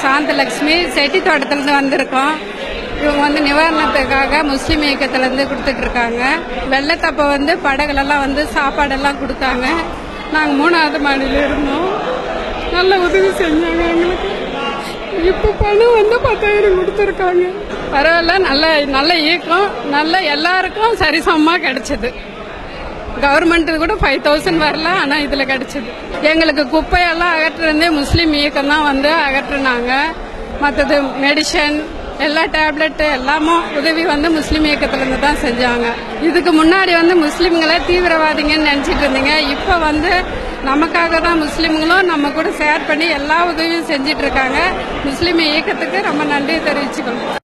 சாந்தலட்சுமி செட்டி தோட்டத்திலிருந்து வந்திருக்கோம். இவங்க நிவாரணத்துக்காக முஸ்லீம் இயக்கத்திலேருந்து கொடுத்துட்டு இருக்காங்க. வெள்ளத்தப்ப படகுலெல்லாம் சாப்பாடெல்லாம் கொடுத்தாங்க. நாங்கள் 3வது மாடியில் இருந்தோம். நல்ல உதவி செஞ்சாங்க எங்களுக்கு. இப்போ பணம் 10,000 கொடுத்துருக்காங்க. பரவாயில்ல, நல்ல இயக்கம், எல்லாருக்கும் சரிசமமாக கிடைச்சது. கவர்மெண்ட் கூட 5,000 வரல, ஆனால் இதில் கிடைச்சது. எங்களுக்கு குப்பையெல்லாம் அகற்றுறதே முஸ்லீம் இயக்கம் தான் அகற்றுனாங்க. மற்றது மெடிசன் எல்லா டேப்லெட் எல்லாமும் உதவி முஸ்லீம் இயக்கத்திலிருந்து தான் செஞ்சாங்க. இதுக்கு முன்னாடி முஸ்லீம்களை தீவிரவாதிங்கன்னு நினைச்சிட்டு இருந்தீங்க. இப்போ நமக்காக தான் முஸ்லீம்களும் நம்ம கூட ஷேர் பண்ணி எல்லா உதவியும் செஞ்சிட்டு இருக்காங்க. முஸ்லீம் இயக்கத்துக்கு ரொம்ப நன்றி தெரிவிச்சுக்கணும்.